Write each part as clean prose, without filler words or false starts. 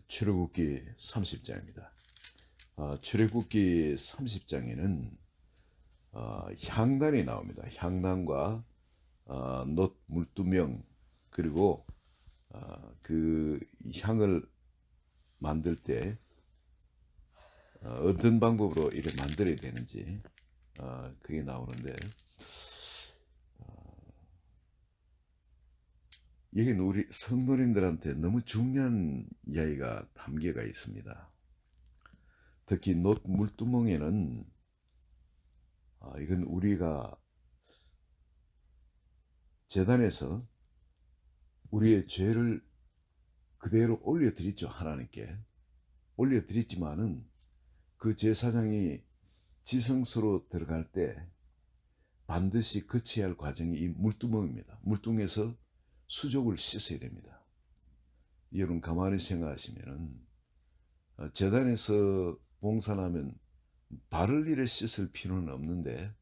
출애굽기 30장입니다. 출애굽기 30장에는 향단이 나옵니다. 향단과 놋 물두명, 그리고 그 향을 만들 때 어떤 방법으로 이렇게 만들어야 되는지 그게 나오는데, 여기는 우리 성도님들한테 너무 중요한 이야기가 담겨가 있습니다. 특히 놋 물두멍에는 이건 우리가 제단에서 우리의 죄를 그대로 올려드리죠. 하나님께 올려드리지만은 그 제사장이 지성소로 들어갈 때 반드시 거쳐야 할 과정이 이 물두멍입니다. 물두멍에서 수족을 씻어야 됩니다. 여러분 가만히 생각하시면은 제단에서 봉사하면 발을 이래 씻을 필요는 없는데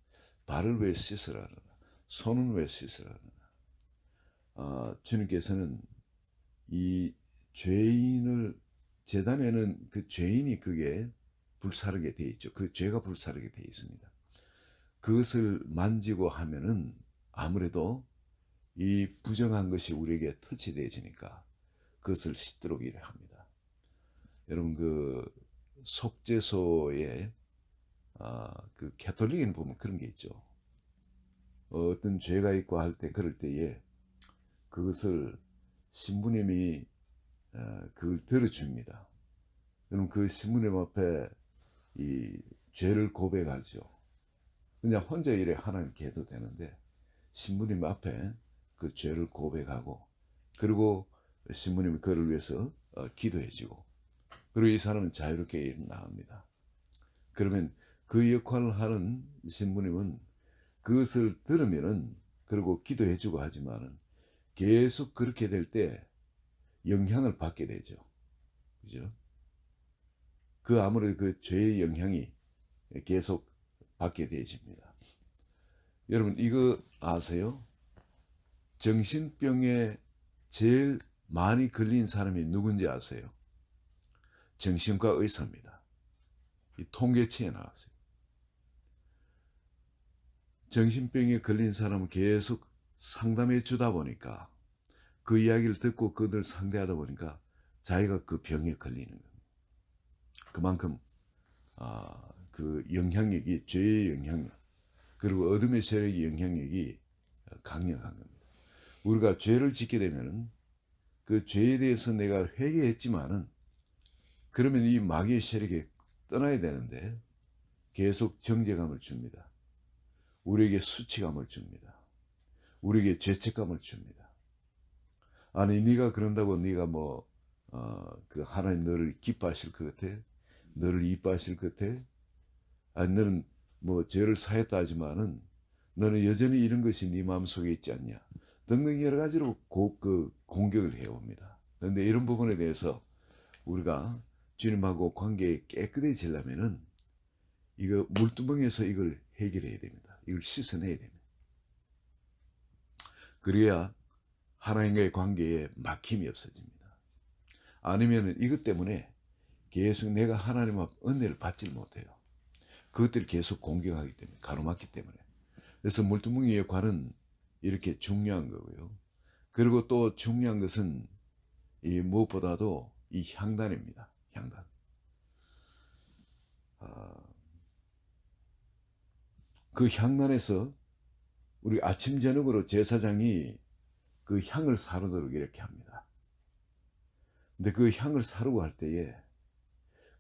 발을 왜 씻으라 그러나, 손은 왜 씻으라 그러나. 주님께서는 이 죄인을, 제단에는 그 죄인이 그게 불사르게 돼 있죠. 그 죄가 불사르게 돼 있습니다. 그것을 만지고 하면은 아무래도 이 부정한 것이 우리에게 터치되어지니까 그것을 씻도록 일을 합니다. 여러분 그 속죄소에 그 가톨릭인 보면 그런 게 있죠. 어떤 죄가 있고 할 때, 그럴 때에 그것을 신부님이 그걸 들어줍니다. 그럼 그 신부님 앞에 이 죄를 고백하죠. 그냥 혼자 이래 하나님께 해도 되는데 신부님 앞에 그 죄를 고백하고, 그리고 신부님이 그를 위해서 기도해주고, 그리고 이 사람은 자유롭게 나갑니다. 그러면 그 역할을 하는 신부님은 그것을 들으면은, 그리고 기도해주고 하지만은 계속 그렇게 될 때 영향을 받게 되죠. 그죠? 그 아무래도 그 죄의 영향이 계속 받게 되어집니다. 여러분 이거 아세요? 정신병에 제일 많이 걸린 사람이 누군지 아세요? 정신과 의사입니다. 이 통계치에 나왔어요. 정신병에 걸린 사람을 계속 상담해 주다 보니까, 그 이야기를 듣고 그들 상대하다 보니까 자기가 그 병에 걸리는 겁니다. 그만큼 그 영향력이, 죄의 영향력, 그리고 어둠의 세력의 영향력이 강력한 겁니다. 우리가 죄를 짓게 되면은 그 죄에 대해서 내가 회개했지만은, 그러면 이 마귀의 세력이 떠나야 되는데 계속 정죄감을 줍니다. 우리에게 수치감을 줍니다. 우리에게 죄책감을 줍니다. 아니 네가 그런다고 네가 그 하나님 너를 기뻐하실 것 같아? 너를 이뻐하실 것 같아? 아니 너는 죄를 사했다 하지만은 너는 여전히 이런 것이 네 마음속에 있지 않냐? 등등 여러 가지로 그 공격을 해옵니다. 그런데 이런 부분에 대해서 우리가 주님하고 관계에 깨끗해지려면은 이거 물두멍에서 이걸 해결해야 됩니다. 이걸 씻어내야 됩니다. 그래야 하나님과의 관계에 막힘이 없어집니다. 아니면 이것 때문에 계속 내가 하나님 앞 은혜를 받지 못해요. 그것들이 계속 공격하기 때문에, 가로막기 때문에. 그래서 물두멍의 역할은 이렇게 중요한 거고요. 그리고 또 중요한 것은 이 무엇보다도 이 향단입니다. 향단. 그 향단에서 우리 아침 저녁으로 제사장이 그 향을 사르도록 이렇게 합니다. 근데 그 향을 사르고 할 때에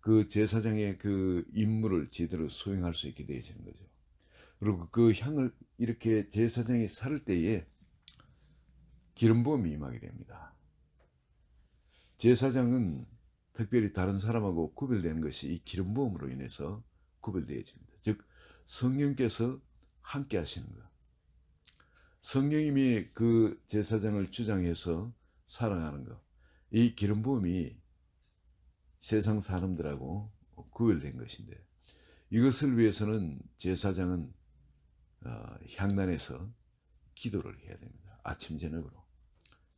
그 제사장의 그 임무를 제대로 수행할 수 있게 되어지는 거죠. 그리고 그 향을 이렇게 제사장이 사를 때에 기름 부음이 임하게 됩니다. 제사장은 특별히 다른 사람하고 구별되는 것이 이 기름 부음으로 인해서 구별되어집니다. 즉 성령께서 함께 하시는 것. 성령님이 그 제사장을 주장해서 사랑하는 것. 이 기름 부음이 세상 사람들하고 구별된 것인데, 이것을 위해서는 제사장은 향단에서 기도를 해야 됩니다. 아침 저녁으로.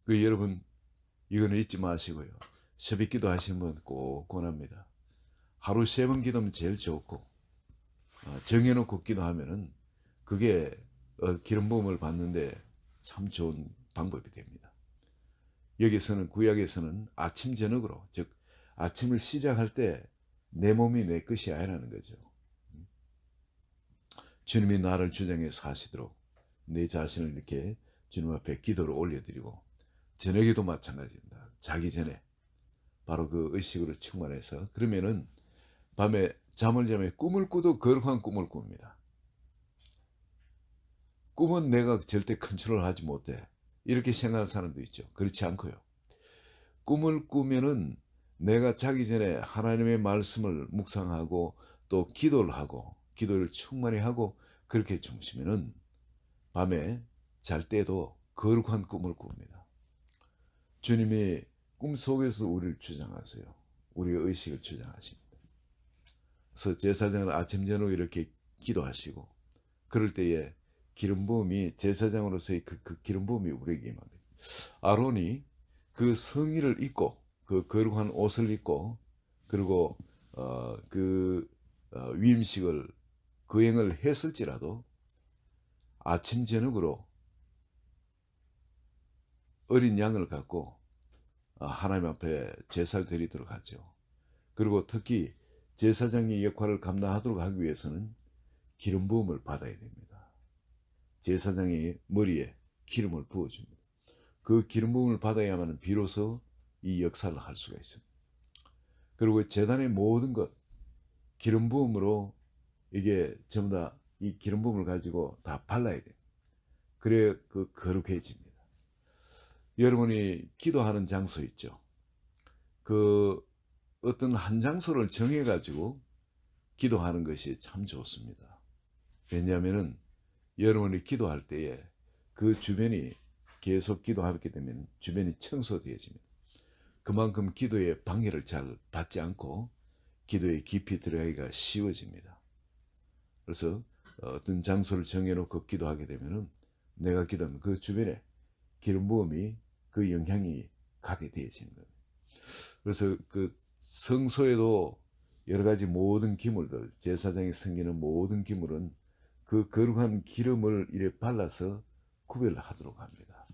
여러분 이거는 잊지 마시고요. 새벽 기도 하시는 분 꼭 권합니다. 하루 3번 기도면 제일 좋고, 정해놓고 기도하면은 그게 기름 부음을 받는데 참 좋은 방법이 됩니다. 여기서는 구약에서는 아침 저녁으로, 즉 아침을 시작할 때 내 몸이 내 것이 아니라는 거죠. 주님이 나를 주장해서 하시도록 내 자신을 이렇게 주님 앞에 기도로 올려드리고, 저녁에도 마찬가지입니다. 자기 전에 바로 그 의식으로 충만해서, 그러면은 밤에 잠을 자면 꿈을 꾸도 거룩한 꿈을 꿉니다. 꿈은 내가 절대 컨트롤하지 못해, 이렇게 생각하는 사람도 있죠. 그렇지 않고요. 꿈을 꾸면은 내가 자기 전에 하나님의 말씀을 묵상하고 또 기도를 하고 기도를 충만히 하고 그렇게 주무시면은 밤에 잘 때도 거룩한 꿈을 꿉니다. 주님이 꿈속에서 우리를 주장하세요. 우리의 의식을 주장하십니다. 그래서 제사장은 아침 저녁 이렇게 기도하시고, 그럴 때에 기름 부음이, 제사장으로서의 그 기름 부음이 우리에게 임합니다. 아론이 그 성의를 입고 그 거룩한 옷을 입고, 그리고 위임식을 거행을 했을지라도 아침 저녁으로 어린 양을 갖고 하나님 앞에 제사를 드리도록 하죠. 그리고 특히 제사장의 역할을 감당하도록 하기 위해서는 기름 부음을 받아야 됩니다. 제사장의 머리에 기름을 부어줍니다. 그 기름 부음을 받아야만 비로소 이 역사를 할 수가 있습니다. 그리고 제단의 모든 것 기름 부음으로, 이게 전부 다 이 기름 부음을 가지고 다 발라야 돼요. 그래야 그 거룩해집니다. 여러분이 기도하는 장소 있죠. 그 어떤 한 장소를 정해 가지고 기도하는 것이 참 좋습니다. 왜냐하면은 여러분이 기도할 때에 그 주변이 계속 기도하게 되면 주변이 청소되어집니다. 그만큼 기도의 방해를 잘 받지 않고 기도에 깊이 들어가기가 쉬워집니다. 그래서 어떤 장소를 정해놓고 기도하게 되면은 내가 기도하면 그 주변에 기름 부음이, 그 영향이 가게 되어지는 거예요. 그래서 그 성소에도 여러 가지 모든 기물들, 제사장이 섬기는 모든 기물은 그 거룩한 기름을 이래 발라서 구별하도록 합니다.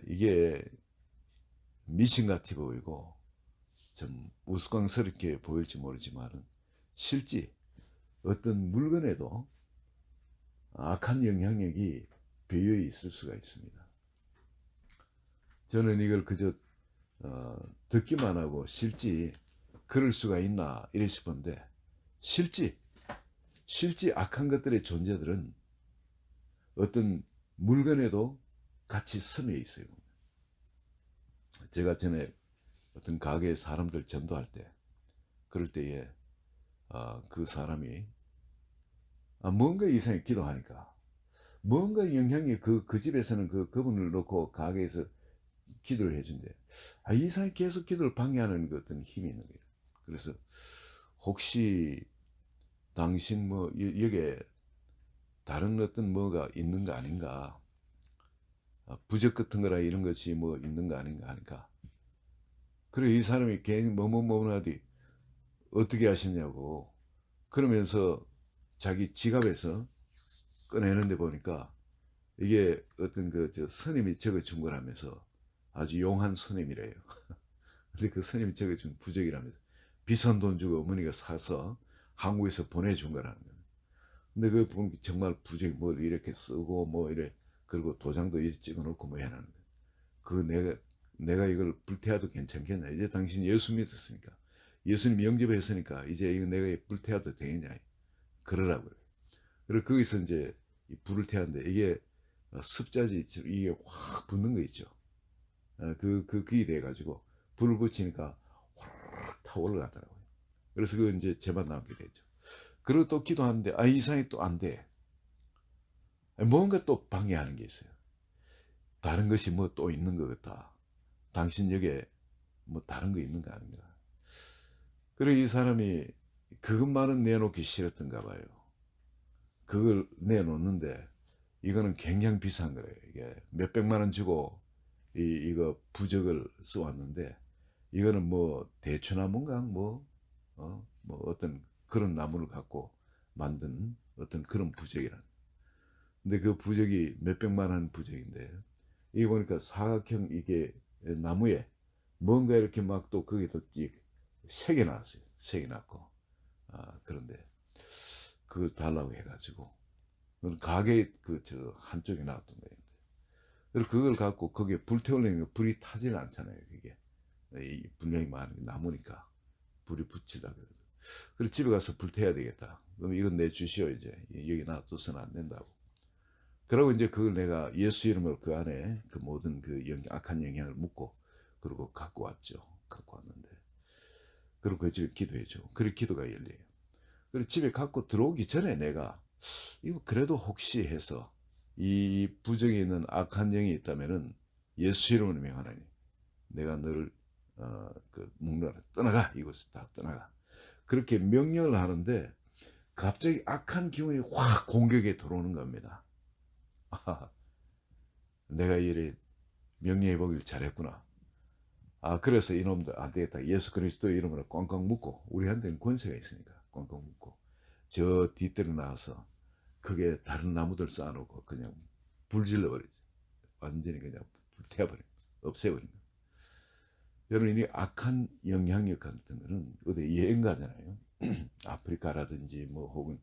이게 미신같이 보이고 좀 우스꽝스럽게 보일지 모르지만 실제 어떤 물건에도 악한 영향력이 배어 있을 수가 있습니다. 저는 이걸 그저 듣기만 하고 실제 그럴 수가 있나 이래 싶은데, 실제 악한 것들의 존재들은 어떤 물건에도 같이 스며 있어요. 제가 전에 어떤 가게에 사람들 전도할 때, 그럴 때에 그 사람이 뭔가 이상하게 기도하니까 뭔가 영향이 그 집에서는 그분을 놓고 가게에서 기도를 해준대. 이상하게 계속 기도를 방해하는 어떤 힘이 있는 거예요. 그래서 혹시 당신 여기에 다른 어떤 뭐가 있는 거 아닌가, 부적 같은 거라 이런 것이 있는 거 아닌가 하니까, 그래 이 사람이 괜히 하디 어떻게 하셨냐고 그러면서 자기 지갑에서 꺼내는데 보니까 이게 어떤 스님이 적어준 거라면서, 아주 용한 스님이래요. 근데 그 스님이 적어준 부적이라면서 비싼 돈 주고 어머니가 사서 한국에서 보내준 거라는 거예요. 근데 그 보면 정말 부적이 이렇게 쓰고 이래, 그리고 도장도 이렇게 찍어놓고 해놨는 거예요. 내가 이걸 불태워도 괜찮겠냐, 이제 당신 예수 믿었으니까, 예수님 영접했으니까 이제 이거 내가 불태워도 되겠냐 그러라고요. 그리고 거기서 이제 불을 태웠는데 이게 습자지 이게 확 붙는 거 있죠. 그게 돼가지고 불을 붙이니까 확 타 올라가더라고요. 그래서 그 이제 제만 나오게 되죠. 그리고 또 기도하는데 이상이 또 안 돼. 뭔가 또 방해하는 게 있어요. 다른 것이 또 있는 것 같다. 당신 여기에 다른 거 있는 거 아닌가. 그래 이 사람이 그것만은 내놓기 싫었던가 봐요. 그걸 내놓는데 이거는 굉장히 비싼 거래요. 이게 몇백만 원 주고 이거 부적을 써왔는데 이거는 뭐 대추나무인가 뭐 어떤 그런 나무를 갖고 만든 어떤 그런 부적이란. 근데 그 부적이 몇백만 원 부적인데 이게 보니까 사각형 이게 나무에 뭔가 이렇게 막 또 거기 또 색이 났어요. 색이 났고 그런데 그걸 달라고 해가지고 가게 그 저 한쪽에 놨던 거예요. 그리고 그걸 갖고 거기에 불태우려면 불이 타질 않잖아요. 그게 이 분명히 많은 나무니까 불이 붙이려고 그래서 그래서 집에 가서 불태워야 되겠다. 그럼 이건 내 주시오 이제 여기 놔둬서는 안 된다고. 그러고 이제 그걸 내가 예수 이름으로 그 안에 그 모든 그 악한 영향을 묻고 그리고 갖고 왔죠. 갖고 왔는데 그리고 그 집에 기도해줘. 그리고 기도가 열려요. 그리고 집에 갖고 들어오기 전에 내가 이거 그래도 혹시 해서 이 부정에 있는 악한 영이 있다면은 예수 이름으로 명하나니 내가 너를 그 묵라라 떠나가 이곳을 다 떠나가 그렇게 명령을 하는데 갑자기 악한 기운이 확 공격에 들어오는 겁니다. 내가 이래 명령해 보길 잘했구나. 그래서 이놈들 안 되겠다. 예수 그리스도 이름으로 꽝꽝 묶고 우리한테는 권세가 있으니까 꽝꽝 묶고 저 뒤뜰에 나와서 그게 다른 나무들 쌓아놓고 그냥 불질러 버리지. 완전히 그냥 불태워버려. 없애버린 거. 여러분 이 악한 영향력 같은 거는 어디 여행 가잖아요. 아프리카라든지 뭐 혹은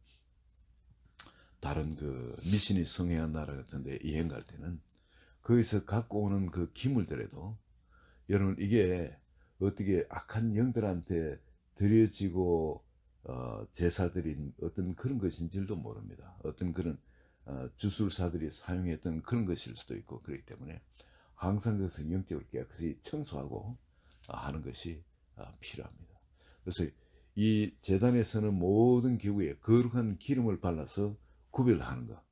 다른 그 미신이 성행한 나라 같은데 여행 갈 때는 거기서 갖고 오는 그 기물들에도 여러분 이게 어떻게 악한 영들한테 드려지고 제사드린 어떤 그런 것인지도 모릅니다. 어떤 그런 주술사들이 사용했던 그런 것일 수도 있고 그렇기 때문에 항상 그것을 영적으로 깨끗이 청소하고 하는 것이 필요합니다. 그래서 이 제단에서는 모든 기구에 거룩한 기름을 발라서 구별하는 것.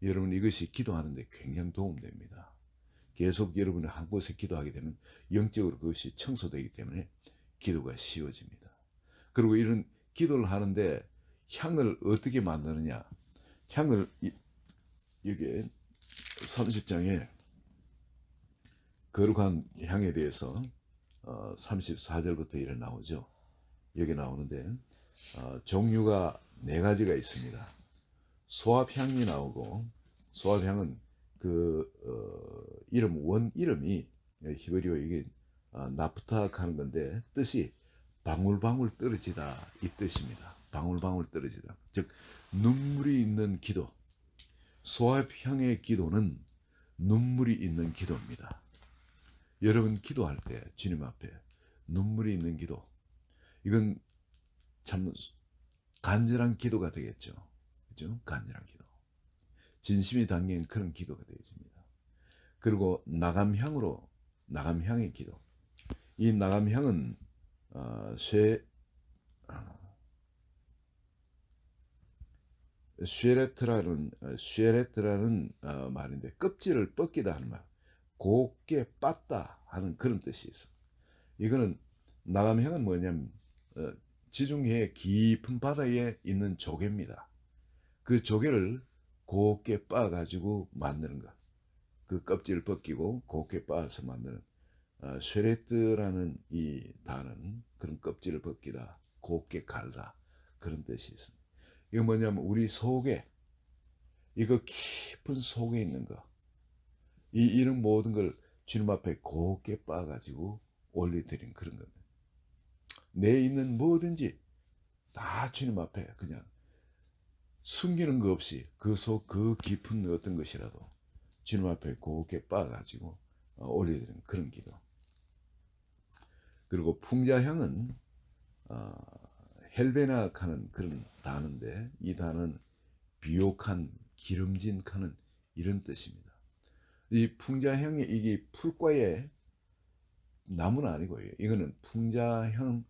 여러분 이것이 기도하는데 굉장히 도움됩니다. 계속 여러분이 한 곳에 기도하게 되면 영적으로 그것이 청소되기 때문에 기도가 쉬워집니다. 그리고 이런 기도를 하는데 향을 어떻게 만드느냐. 향을 여기 30장에 거룩한 향에 대해서 34절부터 이래 나오죠. 여기 나오는데 종류가 4가지가 있습니다. 소합향이 나오고 소합향은 그 원 이름이 히브리어 이게 나프탁 하는 건데 뜻이 방울방울 떨어지다 이 뜻입니다. 방울방울 떨어지다. 즉 눈물이 있는 기도. 소합향의 기도는 눈물이 있는 기도입니다. 여러분 기도할 때 주님 앞에 눈물이 있는 기도. 이건 참 간절한 기도가 되겠죠. 그죠? 간절한 기도. 진심이 담긴 그런 기도가 되어집니다. 그리고 나감향의 기도. 이 나감향은 쉐레트라는 말인데 껍질을 벗기다 하는 말. 곱게 빻다 하는 그런 뜻이 있어. 이거는 나감향은 뭐냐면 지중해 깊은 바다에 있는 조개입니다. 그 조개를 곱게 빻아가지고 만드는 것. 그 껍질을 벗기고 곱게 빻아서 만드는 쉐레트라는 이 단어는 그런 껍질을 벗기다, 곱게 갈다 그런 뜻이 있습니다. 이거 뭐냐면 우리 속에 이거 깊은 속에 있는 거, 이런 모든 걸 주님 앞에 곱게 빻아가지고 올려드린 그런 겁니다. 내 있는 뭐든지 다 주님 앞에 그냥 숨기는 거 없이 그 속 그 깊은 어떤 것이라도 주님 앞에 곱게 빻아가지고 올려드리는 그런 기도. 그리고 풍자향은 헬베낙 하는 그런 단어인데 이 단어는 비옥한 기름진 하는 이런 뜻입니다. 이 풍자향이 이게 풀과의 나무는 아니고요. 이거는 풍자향을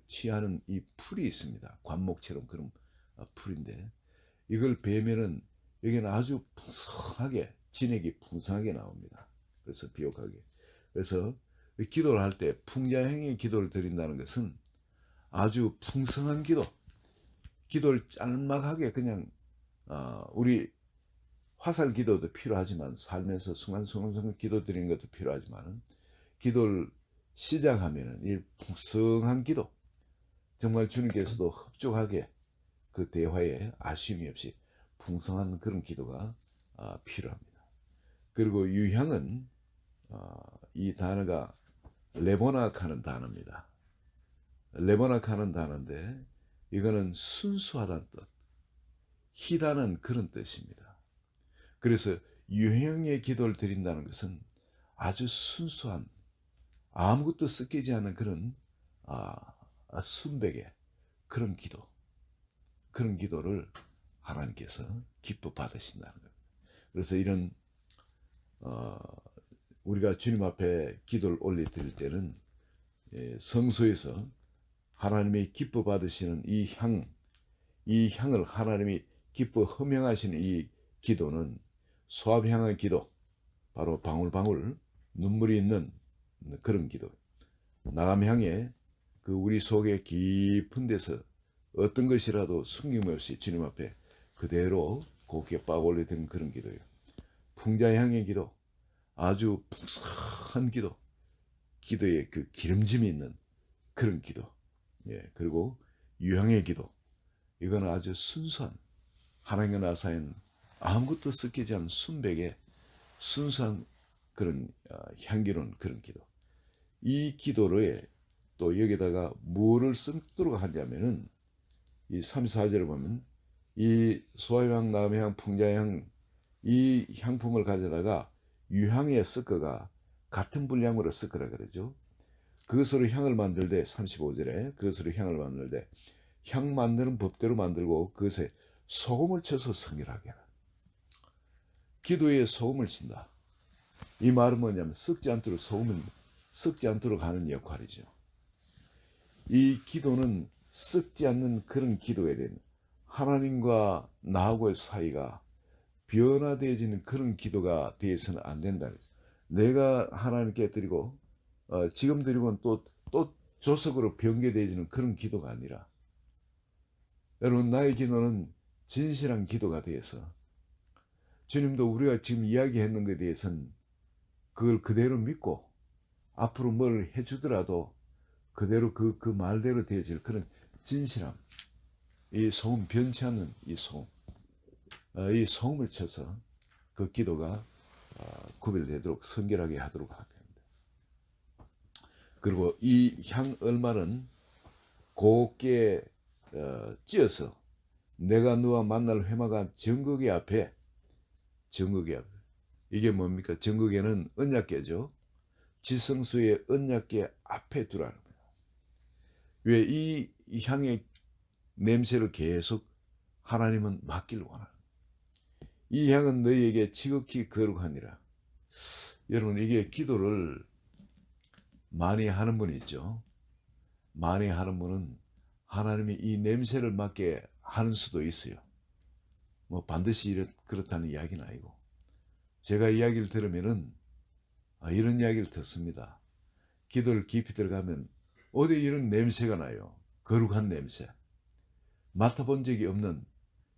취하는 이 풀이 있습니다. 관목처럼 그런 풀인데 이걸 베면은 여기는 아주 풍성하게 진액이 풍성하게 나옵니다. 그래서 비옥하게. 그래서 기도를 할 때 풍자향의 기도를 드린다는 것은 아주 풍성한 기도를 짤막하게 그냥 우리 화살 기도도 필요하지만 살면서 순간순간 기도 드리는 것도 필요하지만 기도를 시작하면은 이 풍성한 기도, 정말 주님께서도 흡족하게 그 대화에 아쉬움이 없이 풍성한 그런 기도가 필요합니다. 그리고 유향은 이 단어가 레보나카는 단어입니다. 레보나카는 단어인데 이거는 순수하다는 뜻, 희다는 그런 뜻입니다. 그래서 유향의 기도를 드린다는 것은 아주 순수한, 아무것도 섞이지 않은 그런 순백의 그런 기도, 그런 기도를 하나님께서 기뻐 받으신다는 겁니다. 그래서 이런 우리가 주님 앞에 기도를 올려 드릴 때는 성소에서 하나님이 기뻐 받으시는 이 향을 하나님이 기뻐 허명하시는 이 기도는 수압향의 기도, 바로 방울방울 눈물이 있는 그런 기도, 나감향에 그 우리 속에 깊은 데서 어떤 것이라도 숨김없이 주님 앞에 그대로 곱게 빡 올려드리는 그런 기도예요. 풍자향의 기도, 아주 풍성한 기도, 기도에 그 기름짐이 있는 그런 기도, 그리고 유향의 기도, 이거는 아주 순수한, 하나님과 나 사이는 아무것도 섞이지 않은 순백의 순수한 그런 향기로운 그런 기도. 이 기도를 또 여기다가 뭐를 섞도록 하냐면은 이 34절을 보면 이 소화향, 나감향, 풍자향 이 향품을 가져다가 유향에 섞어가 같은 분량으로 섞으라 그러죠. 그것으로 향을 만들되 35절에 그것으로 향을 만들되 향 만드는 법대로 만들고 그것에 소금을 쳐서 성결하게 하라. 기도에 소금을 친다. 이 말은 뭐냐면 썩지 않도록 소금은 썩지 않도록 하는 역할이죠. 이 기도는 썩지 않는 그런 기도에 대한 하나님과 나하고의 사이가 변화되어지는 그런 기도가 되어서는 안 된다. 내가 하나님께 드리고 지금 드리고는 또 조석으로 변개되어지는 그런 기도가 아니라 여러분 나의 기도는 진실한 기도가 되어서 주님도 우리가 지금 이야기했는 것에 대해서는 그걸 그대로 믿고 앞으로 뭘 해주더라도 그대로 그 말대로 되어질 그런 진실함, 이 소금 변치 않는 이 소금, 이 소금을 쳐서 그 기도가 구별되도록 성결하게 하도록 합니다. 그리고 이 향 얼마는 곱게 찧어서 내가 너와 만날 회막한 정극의 앞에, 정극의 앞에, 이게 뭡니까? 정극에는 언약궤죠. 지성소의 언약궤 앞에 두라는 거예요. 왜 이 향의 냄새를 계속 하나님은 맡기를 원하는 거예요. 이 향은 너희에게 지극히 거룩하니라. 여러분 이게 기도를 많이 하는 분이 있죠. 많이 하는 분은 하나님이 이 냄새를 맡게 하는 수도 있어요. 뭐 반드시 그렇다는 이야기는 아니고 제가 이야기를 들으면은 이런 이야기를 듣습니다. 기도를 깊이 들어가면 어디 이런 냄새가 나요. 거룩한 냄새. 맡아본 적이 없는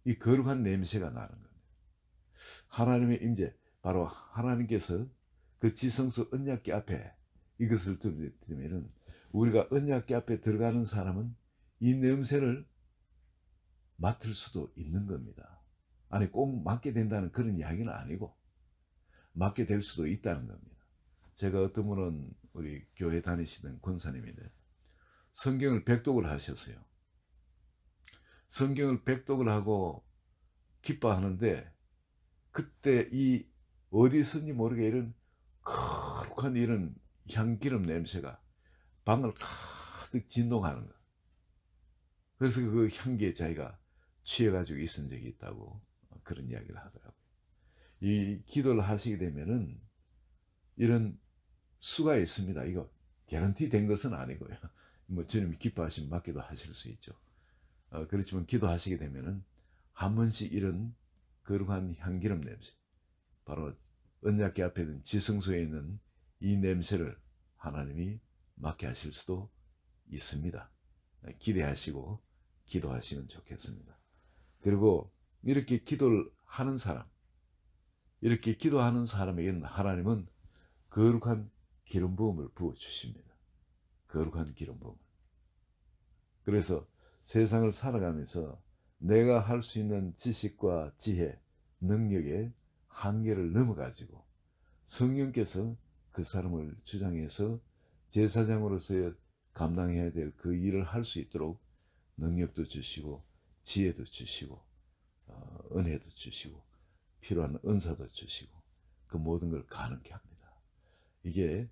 이 거룩한 냄새가 나는 겁니다. 하나님의 임재, 바로 하나님께서 그 지성소 언약궤 앞에 이것을 들으면은 우리가 언약궤 앞에 들어가는 사람은 이 냄새를 맡을 수도 있는 겁니다. 아니 꼭 맡게 된다는 그런 이야기는 아니고 맡게 될 수도 있다는 겁니다. 제가 어떤 분은 우리 교회 다니시던 권사님인데 성경을 백독을 하셨어요. 성경을 백독을 하고 기뻐하는데 그때 이 어디선지 모르게 이런 거룩한 이런 향기름 냄새가 방을 가득 진동하는 거. 그래서 그 향기에 자기가 취해가지고 있은 적이 있다고 그런 이야기를 하더라고요. 이 기도를 하시게 되면은 이런 수가 있습니다. 이거 개런티 된 것은 아니고요. 뭐 주님이 기뻐하시면 맡기도 하실 수 있죠. 그렇지만 기도하시게 되면은 한 번씩 이런 거룩한 향기름 냄새, 바로 언약궤 앞에 있는 지성소에 있는 이 냄새를 하나님이 맡게 하실 수도 있습니다. 기대하시고 기도하시면 좋겠습니다. 그리고 이렇게 기도를 하는 사람, 이렇게 기도하는 사람에게는 하나님은 거룩한 기름 부음을 부어 주십니다. 거룩한 기름 부음. 그래서 세상을 살아가면서 내가 할 수 있는 지식과 지혜, 능력의 한계를 넘어가지고 성령께서 그 사람을 주장해서 제사장으로서의 감당해야 될 그 일을 할 수 있도록 능력도 주시고 지혜도 주시고 은혜도 주시고 필요한 은사도 주시고 그 모든 걸 가능케 합니다. 이게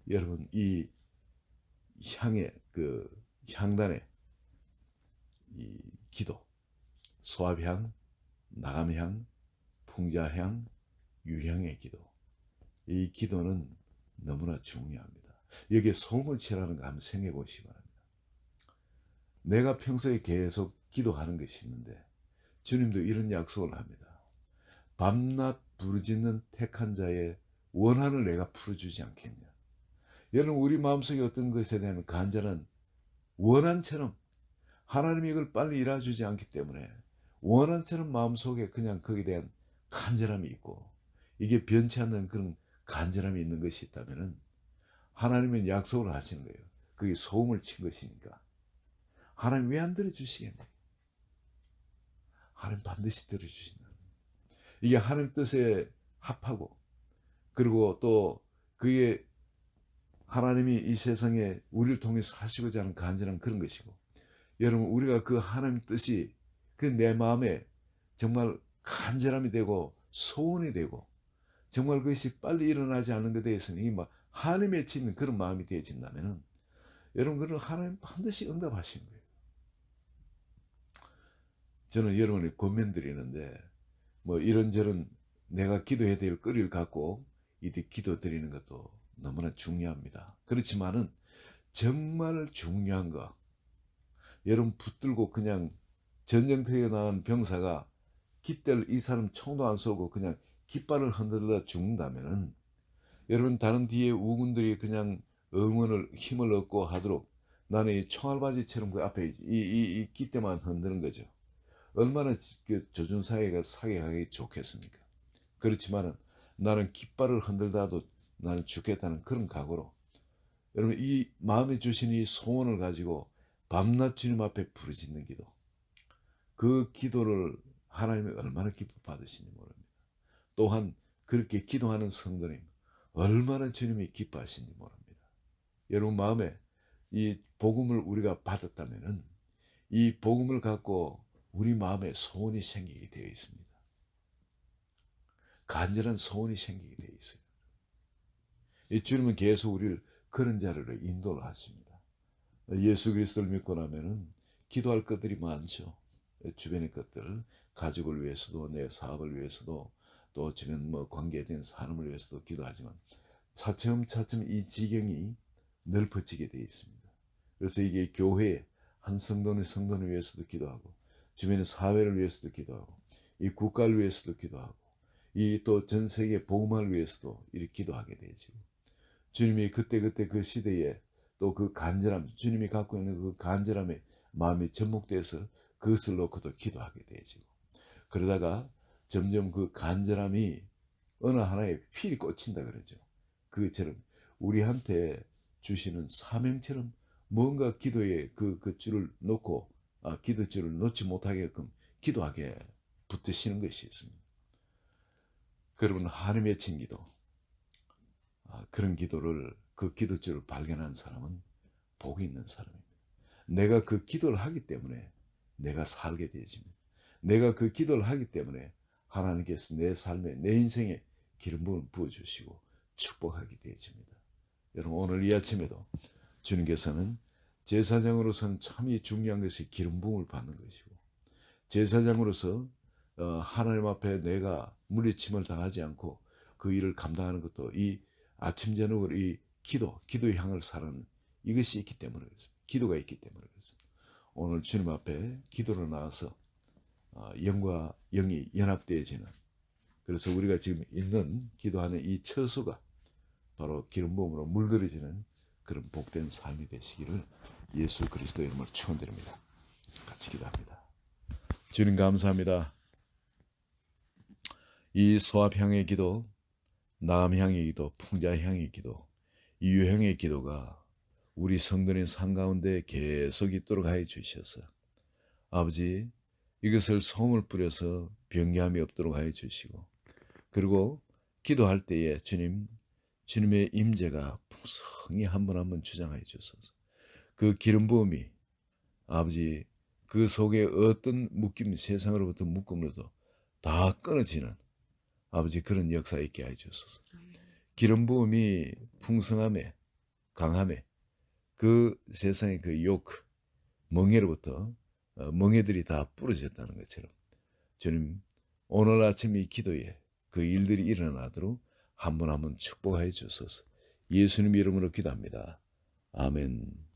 여러분 이 향의 그 향단의 이 기도, 소합향, 나감향, 풍자향, 유향의 기도, 이 기도는 너무나 중요합니다. 여기에 소음을 취하는 거 한번 생각해 보시기 바랍니다. 내가 평소에 계속 기도하는 것이 있는데 주님도 이런 약속을 합니다. 밤낮 부르짖는 택한 자의 원한을 내가 풀어주지 않겠냐. 여러분 우리 마음속에 어떤 것에 대한 간절한 원한처럼 하나님이 이걸 빨리 이루어주지 않기 때문에 원한처럼 마음속에 그냥 거기에 대한 간절함이 있고 이게 변치 않는 그런 간절함이 있는 것이 있다면 하나님은 약속을 하시는 거예요. 그게 소음을 친 것이니까. 하나님 왜 안 들어주시겠냐. 하나님 반드시 들어주신다. 이게 하나님 뜻에 합하고 그리고 또 그게 하나님이 이 세상에 우리를 통해서 하시고자 하는 간절한 그런 것이고 여러분 우리가 그 하나님 뜻이 그 내 마음에 정말 간절함이 되고 소원이 되고 정말 그것이 빨리 일어나지 않는 것에 대해서는 이게 막 한이 맺히는 그런 마음이 되어진다면 여러분 그런 하나님 반드시 응답하시는 거예요. 저는 여러분을 권면드리는데 뭐 이런저런 내가 기도해야 될 거리를 갖고 이들 기도 드리는 것도 너무나 중요합니다. 그렇지만은 정말 중요한 거 여러분 붙들고 그냥 전쟁터에 나간 병사가 깃대를 이 사람 총도 안 쏘고 그냥 깃발을 흔들다 죽는다면은 여러분 다른 뒤에 우군들이 그냥 응원을 힘을 얻고 하도록 나는 이 총알바지처럼 그 앞에 이 깃대만 흔드는 거죠. 얼마나 그 조준사회가 사격하기 좋겠습니까? 그렇지만은 나는 깃발을 흔들다도 나는 죽겠다는 그런 각오로 여러분 이 마음에 주신 이 소원을 가지고 밤낮 주님 앞에 부르짖는 기도 그 기도를 하나님이 얼마나 기뻐 받으시는지 모릅니다. 또한 그렇게 기도하는 성도님 얼마나 주님이 기뻐하시는지 모릅니다. 여러분 마음에 이 복음을 우리가 받았다면은 이 복음을 갖고 우리 마음에 소원이 생기게 되어 있습니다. 간절한 소원이 생기게 되어 있어요. 이 주님은 계속 우리를 그런 자리로 인도를 하십니다. 예수 그리스도를 믿고 나면은 기도할 것들이 많죠. 주변의 것들, 가족을 위해서도 내 사업을 위해서도 또 주변 뭐 관계된 사람을 위해서도 기도하지만 차츰차츰 이 지경이 넓어지게 되어 있습니다. 그래서 이게 교회 한 성도를 위해서도 기도하고 주변의 사회를 위해서도 기도하고 이 국가를 위해서도 기도하고 이 또 전 세계 복음화를 위해서도 이렇게 기도하게 되죠. 주님이 그때 그 시대에 또 그 간절함 주님이 갖고 있는 그 간절함에 마음이 접목돼서 그것을 놓고도 기도하게 되죠. 그러다가 점점 그 간절함이 어느 하나에 필이 꽂힌다 그러죠. 그처럼 우리한테 주시는 사명처럼 뭔가 기도에 그 줄을 놓고 기도줄을 놓지 못하게끔 기도하게 붙드시는 것이 있습니다. 여러분 하나님의 친 기도 그런 기도를 그 기도줄을 발견한 사람은 복이 있는 사람입니다. 내가 그 기도를 하기 때문에 내가 살게 되어집니다. 내가 그 기도를 하기 때문에 하나님께서 내 삶에 내 인생에 기름 부음을 부어주시고 축복하게 되어집니다. 여러분 오늘 이 아침에도 주님께서는 제사장으로서는 참이 중요한 것이 기름 부음을 받는 것이고 제사장으로서 하나님 앞에 내가 물리침을 당하지 않고 그 일을 감당하는 것도 이 아침 저녁으로 이 기도의 향을 사는 이것이 있기 때문에 그렇습니다. 기도가 있기 때문에 그렇습니다. 오늘 주님 앞에 기도로 나와서 영과 영이 연합되어지는 그래서 우리가 지금 있는 기도하는 이 처소가 바로 기름 부음으로 물들여지는 그런 복된 삶이 되시기를 예수 그리스도의 이름으로 축원드립니다. 같이 기도합니다. 주님 감사합니다. 이 소압향의 기도, 나감향의 기도, 풍자향의 기도, 이유향의 기도가 우리 성도님 삶 가운데 계속 있도록 하여 주셔서 아버지 이것을 소금을 뿌려서 변개함이 없도록 하여 주시고, 그리고 기도할 때에 주님의 임재가 풍성히 한 번 한 번 주장하여 주소서. 그 기름 부음이 아버지 그 속에 어떤 묶임, 세상으로부터 묶음으로도 다 끊어지는 아버지 그런 역사 있게 하여 주소서. 기름 부음이 풍성함에 강함에 그 세상의 그 요크, 멍에로부터 멍에들이 다 부러졌다는 것처럼 주님 오늘 아침 이 기도에 그 일들이 일어나도록 한 번 한 번 축복하여 주소서. 예수님 이름으로 기도합니다. 아멘.